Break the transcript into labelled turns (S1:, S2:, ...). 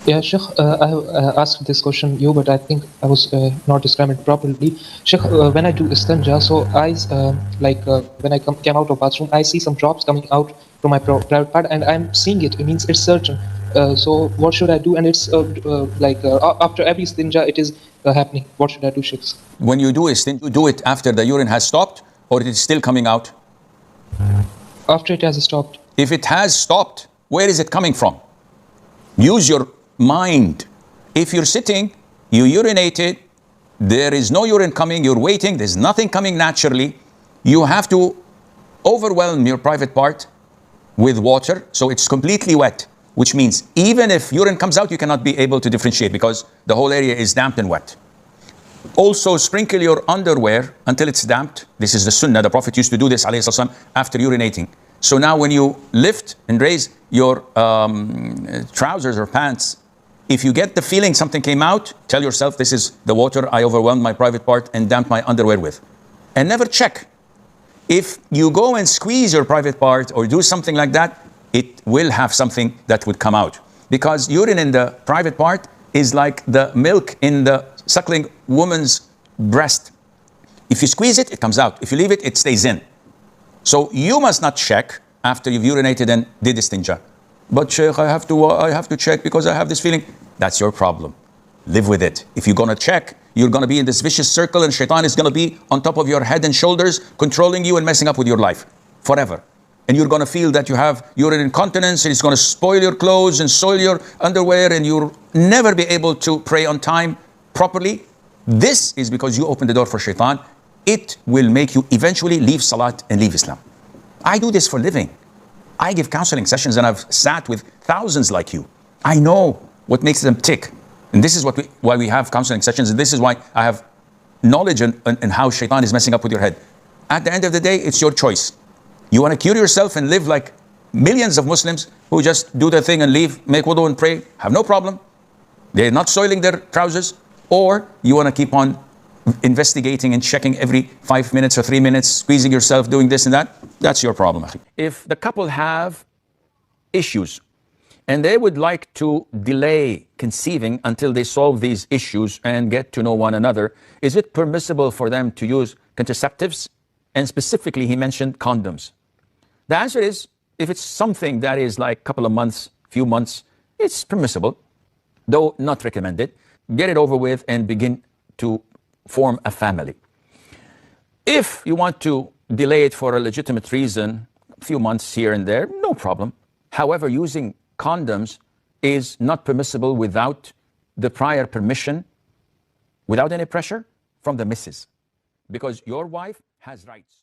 S1: Yeah, Sheikh, I have asked this question you, but I think I was not describing it properly. Sheikh, when I do istinja, so when I came out of bathroom, I see some drops coming out from my private part, and I'm seeing it. It means it's certain. So what should I do? And it's after every istinja, it is happening. What should I do, Sheikh?
S2: When you do istinja, you do it after the urine has stopped, or it is still coming out?
S1: After it has stopped.
S2: If it has stopped, where is it coming from? Use your mind. If you're sitting, you urinated, there is no urine coming, you're waiting, there's nothing coming naturally, you have to overwhelm your private part with water, so it's completely wet, which means even if urine comes out, you cannot be able to differentiate because the whole area is damp and wet. Also, sprinkle your underwear until it's damped. This is the sunnah. The Prophet used to do this, alayhi salam, after urinating. So now when you lift and raise your trousers or pants, if you get the feeling something came out, tell yourself, this is the water I overwhelmed my private part and damped my underwear with. And never check. If you go and squeeze your private part or do something like that, it will have something that would come out. Because urine in the private part is like the milk in the suckling woman's breast. If you squeeze it, it comes out. If you leave it, it stays in. So you must not check after you've urinated and did istinja. But Sheikh, I have to check because I have this feeling. That's your problem. Live with it. If you're going to check, you're going to be in this vicious circle and shaitan is going to be on top of your head and shoulders, controlling you and messing up with your life forever. And you're going to feel that you have urine incontinence and it's going to spoil your clothes and soil your underwear and you'll never be able to pray on time properly. This is because you opened the door for shaitan. It will make you eventually leave salat and leave Islam. I do this for a living. I give counseling sessions and I've sat with thousands like you. I know what makes them tick. And this is why we have counseling sessions. And this is why I have knowledge on how shaitan is messing up with your head. At the end of the day, it's your choice. You want to cure yourself and live like millions of Muslims who just do their thing and leave, make wudu and pray, have no problem. They're not soiling their trousers. Or you want to keep on investigating and checking every 5 minutes or 3 minutes, squeezing yourself, doing this and that. That's your problem. If the couple have issues and they would like to delay conceiving until they solve these issues and get to know one another, is it permissible for them to use contraceptives? And specifically, he mentioned condoms. The answer is, if it's something that is like a couple of months, few months, it's permissible, though not recommended. Get it over with and begin to form a family. If you want to delay it for a legitimate reason, a few months here and there, no problem. However, using condoms is not permissible without the prior permission, without any pressure from the missus, because your wife has rights.